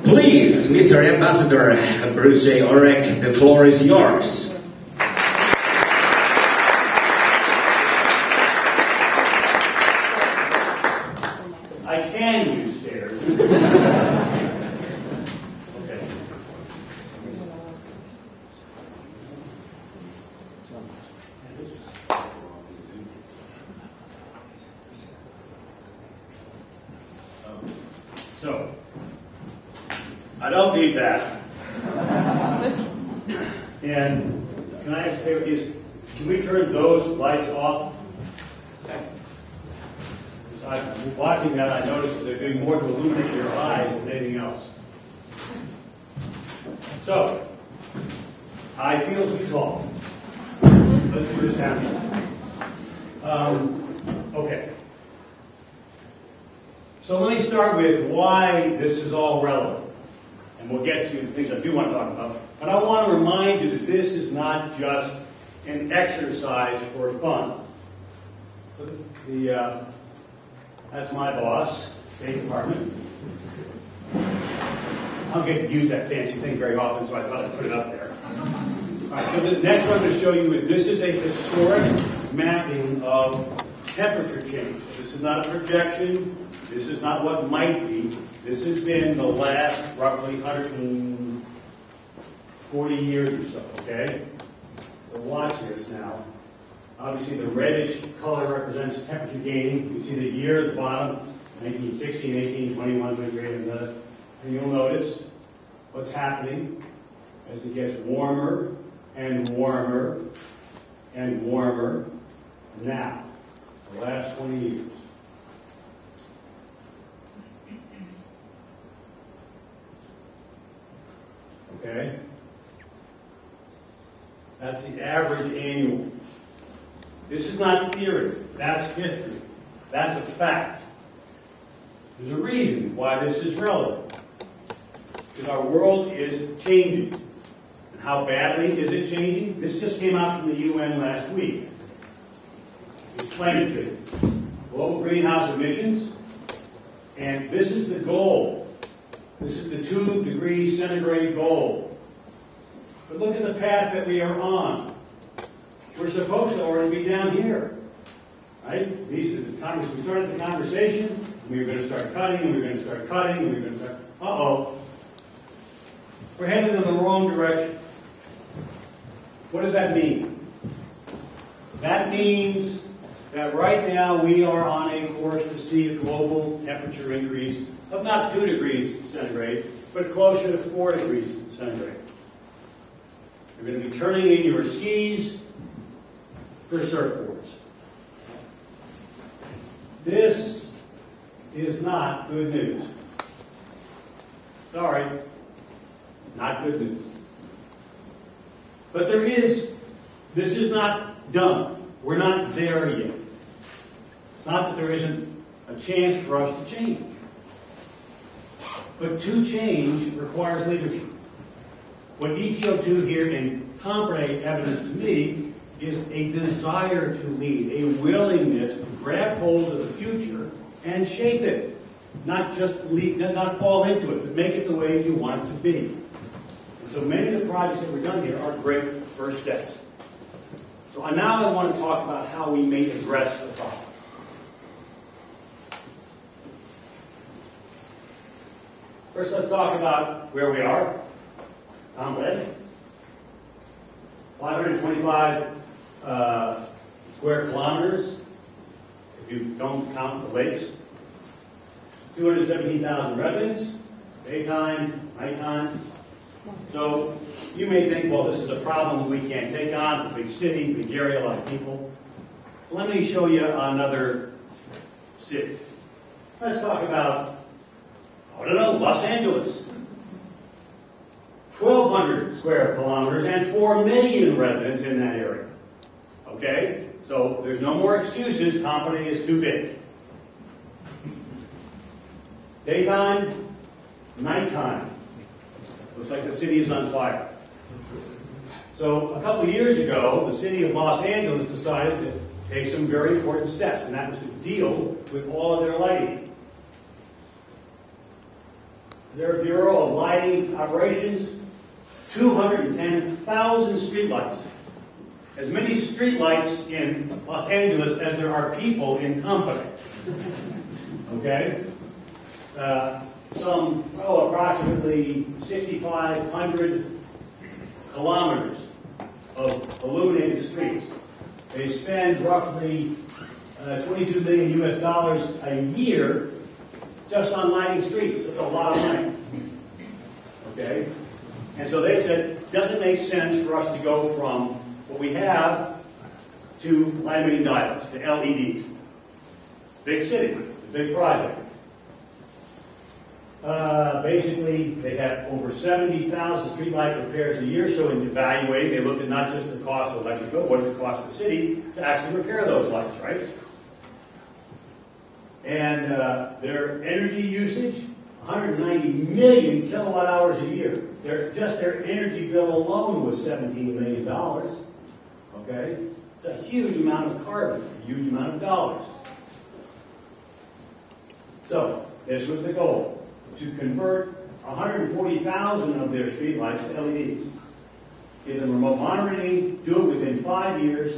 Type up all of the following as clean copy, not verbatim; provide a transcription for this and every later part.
Please, Mr. Ambassador Bruce J. Oreck, the floor is yours. I can use stairs. Okay. So, I don't need that. And can I ask you, can we turn those lights off? Okay. I'm watching that, I noticed that they're doing more to illuminate your eyes than anything else. So, I feel too tall. Let's see what's happening. Okay. So let me start with why this is all relevant. And we'll get to the things I do want to talk about. But I want to remind you that this is not just an exercise for fun. That's my boss, State Department. I don't get to use that fancy thing very often, so I thought I'd put it up there. All right, so the next one I'm going to show you is this is a historic mapping of temperature change. This is not a projection. This is not what might be. This has been the last roughly 140 years or so, okay? So watch this now. Obviously, the reddish color represents temperature gaining. You see the year at the bottom, 1916, 18, 21, 23, and this. And you'll notice what's happening as it gets warmer and warmer and warmer now, the last 20 years. Okay? That's the average annual. This is not theory. That's history. That's a fact. There's a reason why this is relevant. Because our world is changing. And how badly is it changing? This just came out from the UN last week. Explain it to you. Global greenhouse emissions. And this is the goal. This is the 2 degrees centigrade goal. But look at the path that we are on. We're supposed to already be down here. Right? These are the times we started the conversation, and we were going to start cutting, and we were going to start cutting, and we were going to start, uh-oh. We're headed in the wrong direction. What does that mean? That means that right now we are on a course to see a global temperature increase of not 2 degrees centigrade, but closer to 4 degrees centigrade. You're going to be turning in your skis for surfboards. This is not good news. Sorry, not good news. But this is not done. We're not there yet. It's not that there isn't a chance for us to change. But to change requires leadership. What ECO2 here in Tampere evidence to me is a desire to lead, a willingness to grab hold of the future and shape it. Not just lead, not fall into it, but make it the way you want it to be. And so many of the projects that we've done here are great first steps. So now I want to talk about how we may address the problem. First, let's talk about where we are. Tampere. 525 square kilometers, if you don't count the lakes. 217,000 residents, daytime, nighttime. So you may think, well, this is a problem we can't take on. It's a big city, big area, a lot of people. Let me show you another city. Let's talk about, I don't know, Los Angeles. 1,200 square kilometers and 4 million residents in that area. Okay? So there's no more excuses. Tampere is too big. Daytime, nighttime. Looks like the city is on fire. So a couple of years ago, the city of Los Angeles decided to take some very important steps, and that was to deal with all of their lighting. their Bureau of Lighting Operations, 210,000 streetlights. As many streetlights in Los Angeles as there are people in company. Okay? Approximately 6,500 kilometers of illuminated streets. They spend roughly $22 million US a year just on lighting streets. That's a lot of money. Okay? And so they said, does it make sense for us to go from what we have to light-emitting diodes, to LEDs? Big city, big project. Basically, they had over 70,000 streetlight repairs a year, so in evaluating, they looked at not just the cost of electric bill, what does it cost the city to actually repair those lights, right? And their energy usage, 190 million kilowatt hours a year. Just their energy bill alone was $17 million. Okay? It's a huge amount of carbon, a huge amount of dollars. So, this was the goal, to convert 140,000 of their streetlights to LEDs. Give them remote monitoring, do it within 5 years.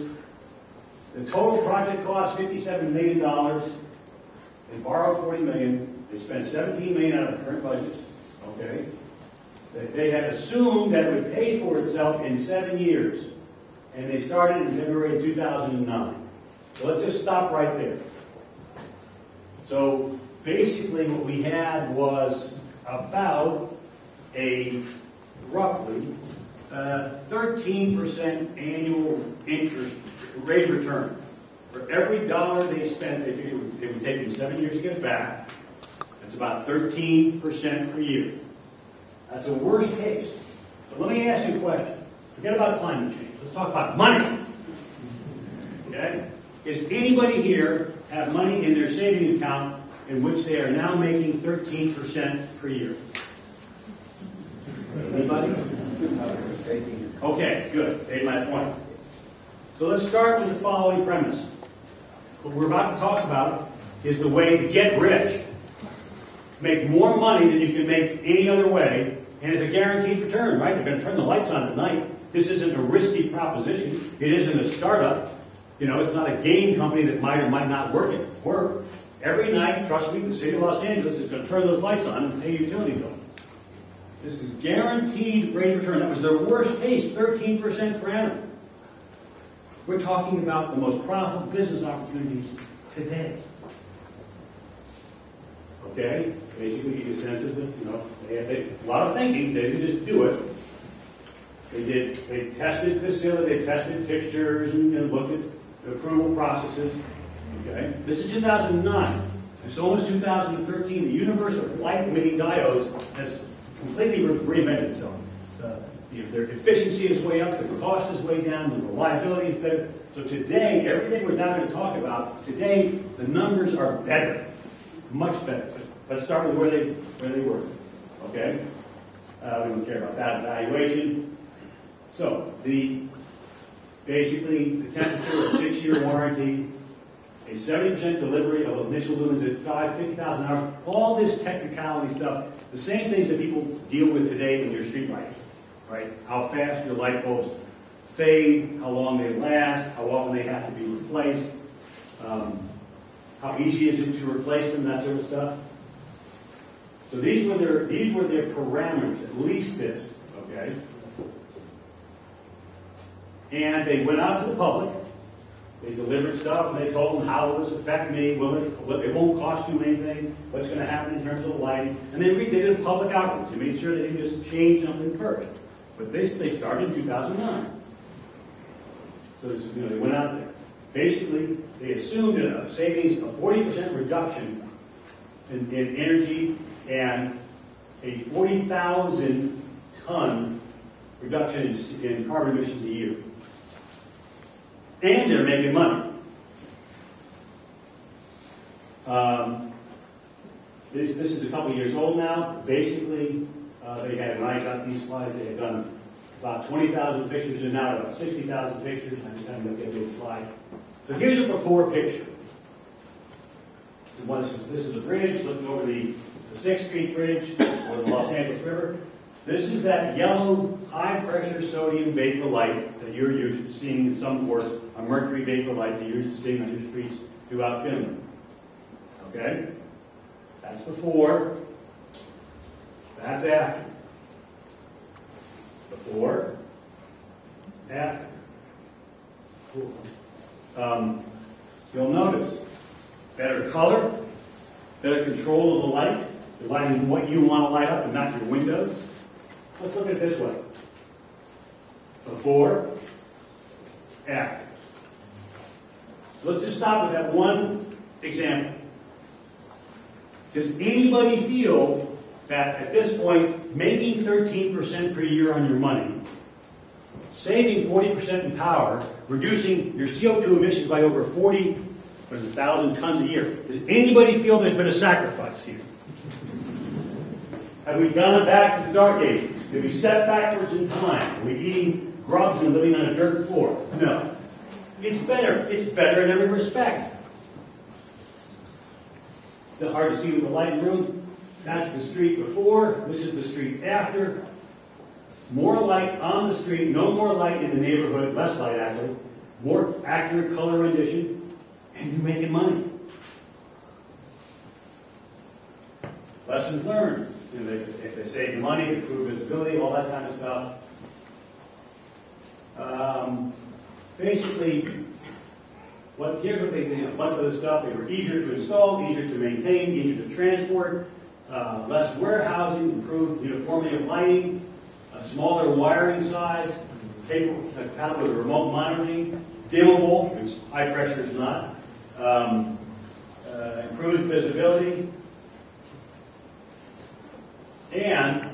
The total project cost $57 million. They borrowed $40 million. They spent $17 million out of the current budgets. Okay? They had assumed that it would pay for itself in 7 years. And they started in February of 2009. So let's just stop right there. So basically what we had was about a roughly 13% annual interest rate of return. For every dollar they spent, they figured it would take them 7 years to get it back. That's about 13% per year. That's a worst case. So let me ask you a question. Forget about climate change. Let's talk about money. Okay? Does anybody here have money in their savings account in which they are now making 13% per year? Anybody? Okay, good. Made my point. So let's start with the following premise. What we're about to talk about is the way to get rich, make more money than you can make any other way, and it's a guaranteed return, right? They're going to turn the lights on at night. This isn't a risky proposition. It isn't a startup. You know, it's not a game company that might or might not work. Every night, trust me, the city of Los Angeles is going to turn those lights on and pay a utility bill. This is guaranteed rate of return. That was their worst case, 13% per annum. We're talking about the most profitable business opportunities today. Okay? Basically, you get a sense of it. You know, they had a lot of thinking. They didn't just do it. They tested facility, they tested fixtures, and looked at the approval processes. Okay? This is 2009. It's almost 2013. The universe of light-emitting diodes has completely reinvented itself. Their efficiency is way up, the cost is way down, the reliability is better. So today, everything we're now going to talk about, today the numbers are better, much better. Let's start with where they were. Okay? We don't care about that evaluation. So basically the temperature, a 6-year warranty, a 70% delivery of initial lumens at 50,000 hours, all this technicality stuff, the same things that people deal with today in your street lighting, right? How fast your light bulbs fade, how long they last, how often they have to be replaced, how easy is it to replace them, that sort of stuff. So these were their parameters, at least this, okay? And they went out to the public. They delivered stuff, and they told them, how will this affect me? It won't cost you anything. What's going to happen in terms of the lighting? And they did a public outreach. They made sure they didn't just change something first. But they started in 2009. So they went out there. Basically, they assumed a savings of 40% reduction in energy and a 40,000 ton reduction in carbon emissions a year. And they're making money. This is a couple years old now. Basically, when I got these slides, they had done about 20,000 fixtures, and now about 60,000 fixtures. I just haven't looked at the slide. So here's a before picture. So this is a bridge looking over the the 6th Street Bridge or the Los Angeles River. This is that yellow high-pressure sodium vapor light that you're used to seeing in some ports, a mercury vapor light that you're used to seeing on your streets throughout Finland. Okay? That's before. That's after. Before. After. Cool. You'll notice better color, better control of the light. You're lighting what you want to light up and not your windows. Let's look at it this way. Before, after. So let's just stop with that one example. Does anybody feel that at this point, making 13% per year on your money, saving 40% in power, reducing your CO2 emissions by over 1,000 tons a year, does anybody feel there's been a sacrifice here? Have we gone back to the dark ages? Did we step backwards in time? Are we eating grubs and living on a dirt floor? No. It's better. It's better in every respect. Is it hard to see with the light in the room? That's the street before. This is the street after. More light on the street. No more light in the neighborhood. Less light, actually. More accurate color rendition. And you're making money. Lessons learned. You know, if they save money, improve visibility, all that kind of stuff. Basically, here's what they did. A bunch of this stuff. They were easier to install, easier to maintain, easier to transport, less warehousing, improved uniformity of lighting, a smaller wiring size, compatible with remote monitoring, dimmable, which high pressure is not, improved visibility. And,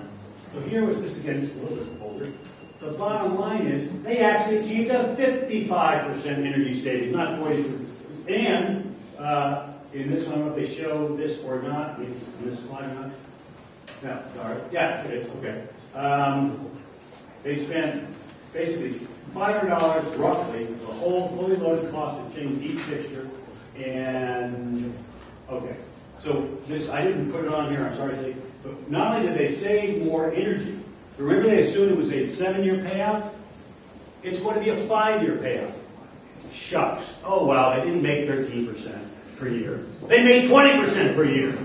so here was this again, just a little bit older. The bottom line is, they actually achieved a 55% energy savings, not 40%. And, in this one, I don't know if they show this or not, maybe it's on this slide or not. No, sorry. Yeah, it is, okay. They spent basically $500 roughly, the whole fully loaded cost of change each fixture. And, okay. So this, I didn't put it on here, I'm sorry to say, but not only did they save more energy, remember they assumed it was a 7-year payout? It's going to be a 5-year payout. Shucks. Oh, wow, they didn't make 13% per year. They made 20% per year.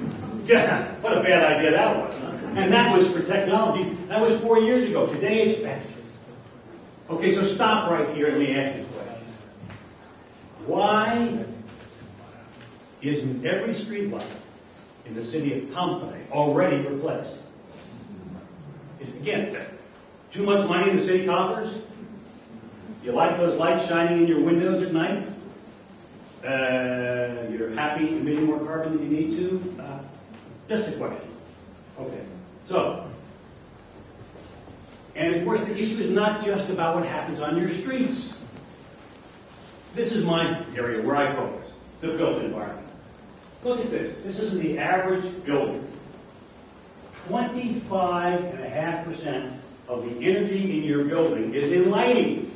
Yeah, what a bad idea that was. Huh? And that was for technology. That was 4 years ago. Today it's faster. Okay, so stop right here and let me ask you this question. Why isn't every street light in the city of Tampere already replaced? Again, too much money in the city coffers? You like those lights shining in your windows at night? You're happy emitting more carbon than you need to? Just a question. Okay. So, and of course the issue is not just about what happens on your streets. This is my area where I focus, the built environment. Look at this. This is the average building. 25.5% of the energy in your building is in lighting.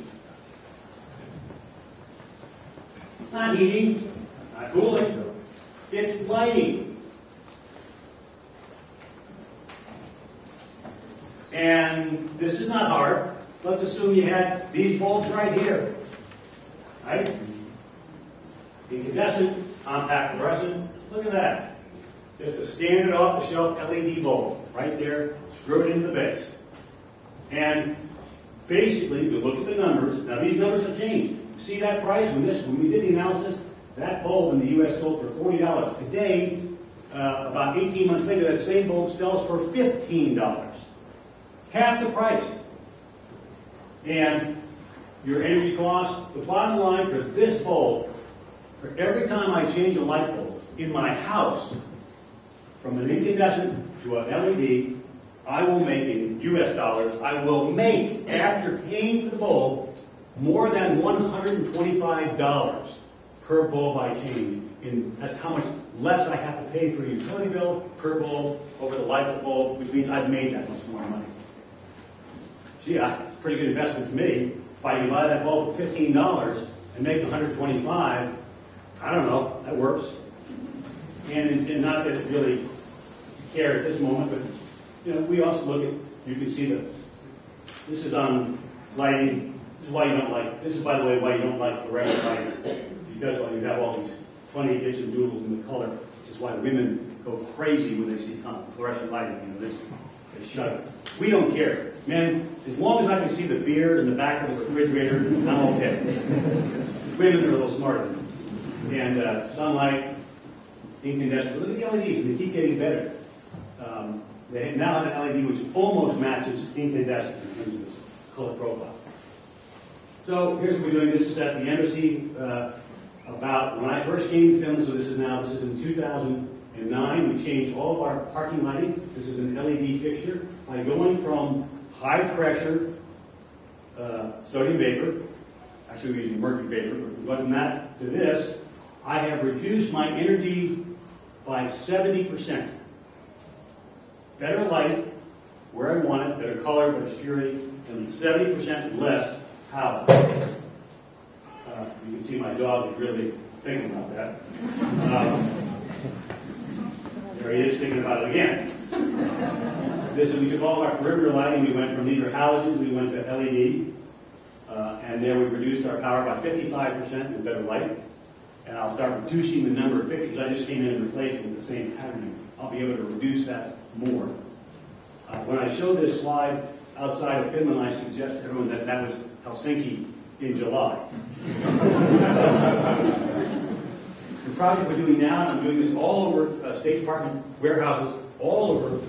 Not heating, not cooling. It's lighting. And this is not hard. Let's assume you had these bulbs right here. Right? Incandescent, compact fluorescent. Look at that. There's a standard off-the-shelf LED bulb right there, screw it into the base. And basically, you look at the numbers. Now these numbers have changed. You see that price? When we did the analysis, that bulb in the U.S. sold for $40. Today, about 18 months later, that same bulb sells for $15. Half the price. And your energy costs, the bottom line for this bulb, for every time I change a light bulb in my house, from an incandescent to an LED, I will make, in US dollars, I will make, after paying for the bulb, more than $125 per bulb I change. That's how much less I have to pay for a utility bill per bulb over the life of the bulb, which means I've made that much more money. Gee, it's a pretty good investment to me. If I can buy that bulb for $15 and make $125, I don't know, that works. And not that it really, you care at this moment, but we also look at, you can see this is on lighting. This is why you don't like, this is, by the way, why you don't like fluorescent lighting. Because you have all these funny dips and doodles in the color, which is why women go crazy when they see fluorescent lighting. They shudder. We don't care. Man, as long as I can see the beer in the back of the refrigerator, I'm okay. Women are a little smarter. And sunlight, incandescent. Look at the LEDs. They keep getting better. They now have an LED which almost matches incandescent in terms of its color profile. So here's what we're doing. This is at the embassy about when I first came to Finland. So this is in 2009. We changed all of our parking lighting. This is an LED fixture by going from high pressure sodium vapor. Actually, we're using mercury vapor. But going from that to this, I have reduced my energy by 70%. Better light where I want it, better color, better security, and 70% less power. You can see my dog is really thinking about that. There he is thinking about it again. We took all our perimeter lighting. We went from either halogens, we went to LED, and there we reduced our power by 55% with better light. And I'll start reducing the number of fixtures. I just came in and replaced them with the same patterning. I'll be able to reduce that more. When I showed this slide outside of Finland, I suggest to everyone that that was Helsinki in July. The project we're doing now, and I'm doing this all over State Department warehouses, all over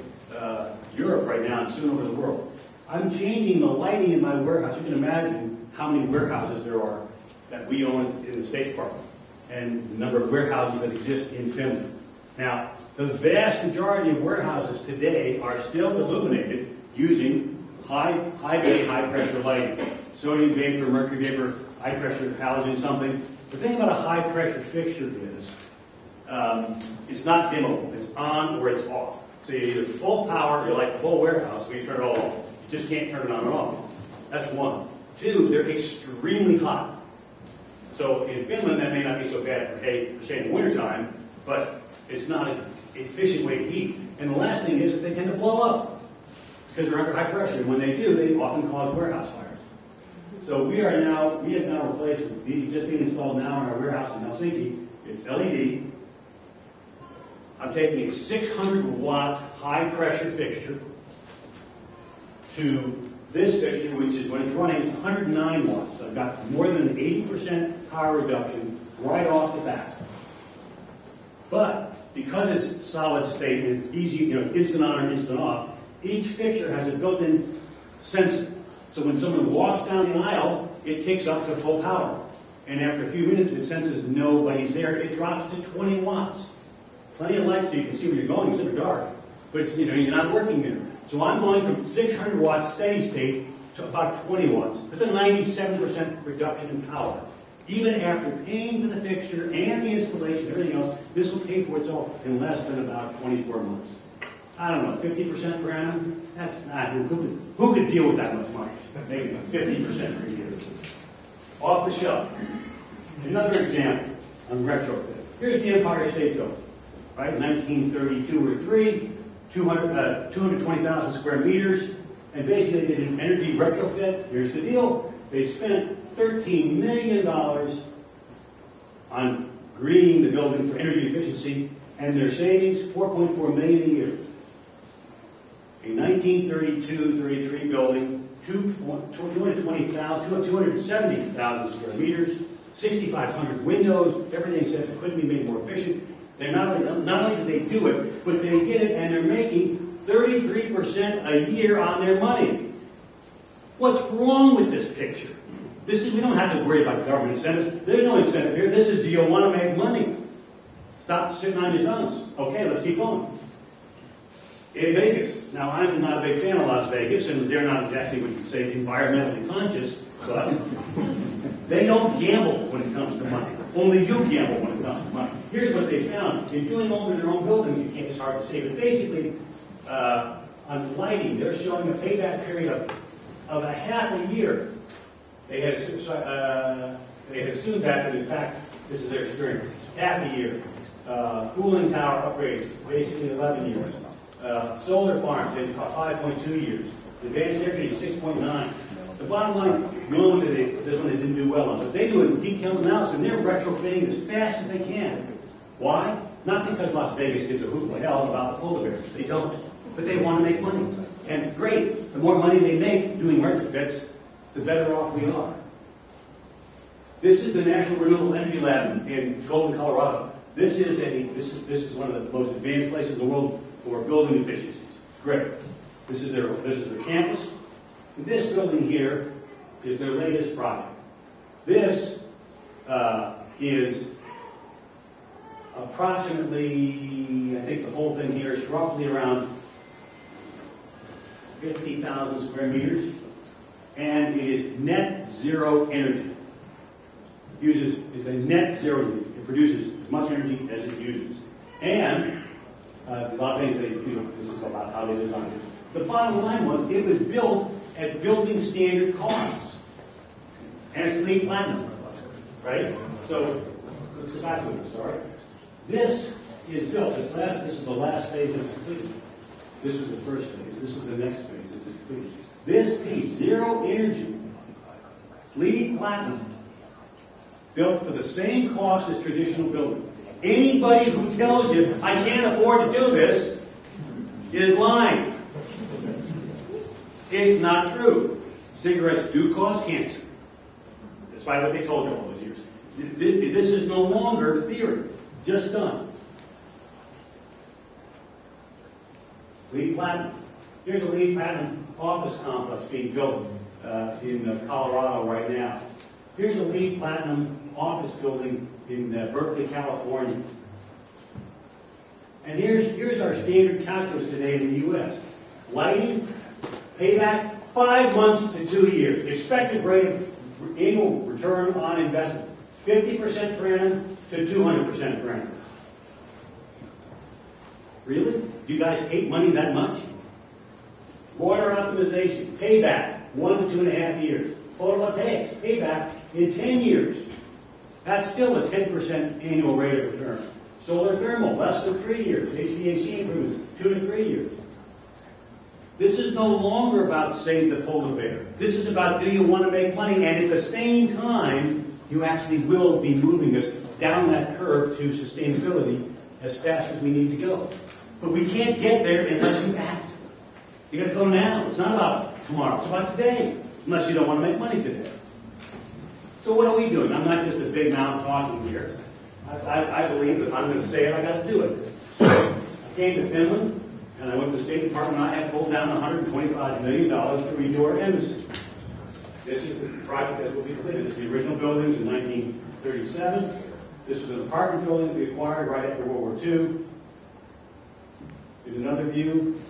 Europe right now, and soon over the world. I'm changing the lighting in my warehouse. You can imagine how many warehouses there are that we own in the State Department, and the number of warehouses that exist in Finland. Now, the vast majority of warehouses today are still illuminated using high bay, high pressure lighting. Sodium vapor, mercury vapor, high pressure halogen, something. The thing about a high pressure fixture is it's not dimmable. It's on or it's off. So you either full power, you like the whole warehouse, or you turn it all off. You just can't turn it on or off. That's one. Two, they're extremely hot. So in Finland, that may not be so bad for say in the wintertime, but it's not an efficient way to heat. And the last thing is that they tend to blow up because they're under high pressure. And when they do, they often cause warehouse fires. So we have now replaced, these just being installed now in our warehouse in Helsinki. It's LED. I'm taking a 600 watt high pressure fixture to this fixture, which is when it's running, it's 109 watts. So I've got more than an 80% power reduction right off the bat. But because it's solid state and it's easy, instant on or instant off, each fixture has a built-in sensor. So when someone walks down the aisle, it kicks up to full power. And after a few minutes, if it senses nobody's there, it drops to 20 watts. Plenty of light so you can see where you're going. It's in the dark. But you're not working there. So I'm going from 600 watts steady state to about 20 watts. That's a 97% reduction in power. Even after paying for the fixture and the installation, everything else, this will pay for itself in less than about 24 months. I don't know, 50% per annum? That's not, who could deal with that much money? Maybe 50% per year. Off the shelf. Another example on retrofit. Here's the Empire State Building, right? 1932 or 3, 220,000 square meters, and basically they did an energy retrofit. Here's the deal. They spent $13 million on greening the building for energy efficiency, and their savings, $4.4 million a year. A 1932-33 building, 270,000 square meters, 6,500 windows, everything says it couldn't be made more efficient. They're not only did they do it, but they did it, and they're making 33% a year on their money. What's wrong with this picture? We don't have to worry about government incentives. There's no incentive here. This is, do you want to make money? Stop sitting on your thumbs. Okay, let's keep going. In Vegas. Now, I'm not a big fan of Las Vegas, and they're not exactly what you'd say environmentally conscious, but they don't gamble when it comes to money. Only you gamble when it comes to money. Here's what they found. In doing over their own building, it's hard to say, but basically, on lighting, they're showing a payback period of a half a year. They had assumed that, but in fact, this is their experience. Half a year. Cooling tower upgrades, basically 11 years. Solar farms in 5.2 years. Advanced air conditioning 6.9. The bottom line, this one they didn't do well on, but they do a detailed analysis and they're retrofitting as fast as they can. Why? Not because Las Vegas gives a hoot like hell about the polar bears. They don't. But they want to make money. And great, the more money they make doing retrofits, the better off we are. This is the National Renewable Energy Lab in Golden, Colorado. This is one of the most advanced places in the world for building efficiencies. Great. This is their campus. And this building here is their latest project. This is approximately, I think the whole thing here is roughly around 50,000 square meters, and it is net zero energy. It's a net zero. It produces as much energy as it uses. And a lot of things this is about how they design it. The bottom line was it was built at building standard costs. And it's LEED Platinum, right? So let's go back to it, sorry. This is built. This is the last phase of completion. This is the first phase. This is the next phase. It's completed. This piece, zero energy, LEED Platinum, built for the same cost as traditional building. Anybody who tells you, I can't afford to do this, is lying. It's not true. Cigarettes do cause cancer, despite what they told you all those years. This is no longer theory, just done. LEED Platinum. Here's a LEED Platinum office complex being built in Colorado right now. Here's a LEED Platinum office building in Berkeley, California. And here's our standard calculus today in the U.S. Lighting, payback, 5 months to 2 years. Expected rate of annual return on investment, 50% per annum to 200% per annum. Really? Do you guys hate money that much? Water optimization, payback, 1 to 2.5 years. Photovoltaics, payback in 10 years. That's still a 10% annual rate of return. Solar thermal, less than 3 years. HVAC improvements, 2 to 3 years. This is no longer about save the polar bear. This is about do you want to make money, and at the same time, you actually will be moving us down that curve to sustainability as fast as we need to go. But we can't get there unless you act. You got to go now. It's not about tomorrow. It's about today. Unless you don't want to make money today. So what are we doing? I'm not just a big mouth talking here. I believe if I'm going to say it, I got to do it. So I came to Finland, and I went to the State Department. I had pulled down $125 million to redo our embassy. This is the project that will be completed. This is the original buildings in 1937. This was an apartment building that we acquired right after World War II. Here's another view.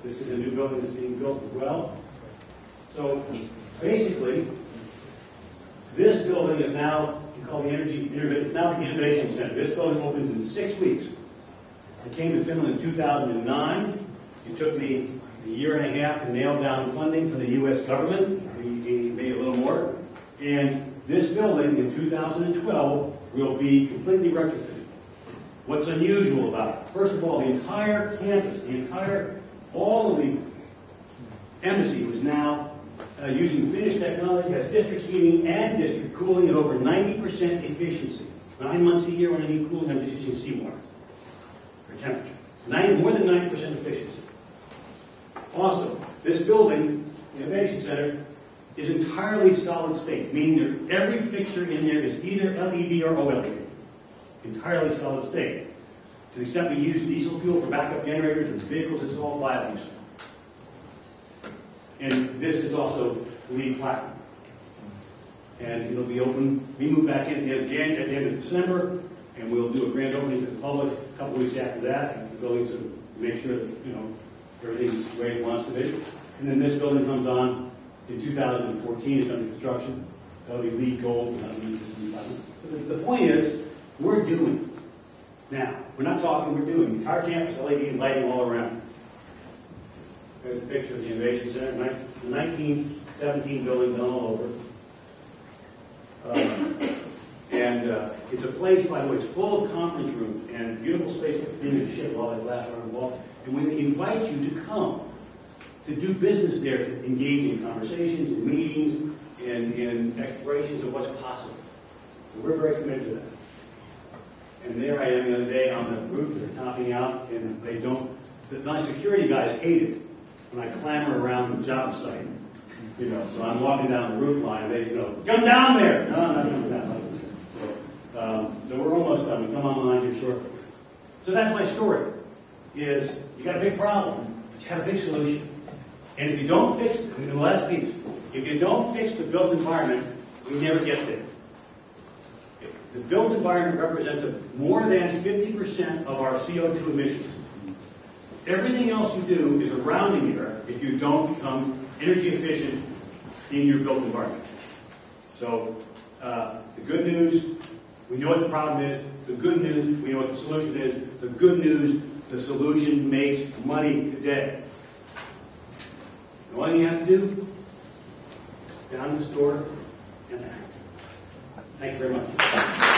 This is a new building that's being built as well. So basically, this building is now called the it's now the Innovation Center. This building opens in 6 weeks. I came to Finland in 2009. It took me a year and a half to nail down funding from the U.S. government, maybe a little more. And this building in 2012 will be completely retrofitted. What's unusual about it? First of all, the entire campus, all of the embassy was now using Finnish technology, has district heating and district cooling at over 90% efficiency. 9 months a year when I need cooling, I'm just using seawater for temperature. More than 90% efficiency. Also, this building, the Innovation Center, is entirely solid state, meaning that every fixture in there is either LED or OLED. Entirely solid state. To the extent we use diesel fuel for backup generators and vehicles, it's all biodiesel. And this is also LEED Platinum. And it'll be open. We move back in at the end of December, and we'll do a grand opening to the public a couple weeks after that. And the buildings to make sure that everything's the way it wants to be. And then this building comes on in 2014. It's under construction. That'll be LEED Gold. But the point is, we're doing now. We're not talking. We're doing. The entire campus LED lighting all around. There's a picture of the Innovation Center, the 1917 building done all over. It's a place, by the way, it's full of conference rooms and beautiful space to clean the shit while they laugh around the wall. And when they invite you to come, to do business there, to engage in conversations, in meetings, in explorations of what's possible. So we're very committed to that. And there I am the other day on the roof, they're topping out, and they don't, my security guys hate it when I clamor around the job site. You know, so I'm walking down the roof line, and they, come down there! No, I'm not coming down. So we're almost done. We come online here shortly. So that's my story, is you got a big problem, but you got a big solution. And if you don't fix, and the last piece, if you don't fix the built environment, you never get there. The built environment represents more than 50% of our CO2 emissions. Everything else you do is a rounding error if you don't become energy efficient in your built environment. So the good news, we know what the problem is. The good news, we know what the solution is. The good news, the solution makes money today. The only thing you have to do, down to the store and act. Thank you very much.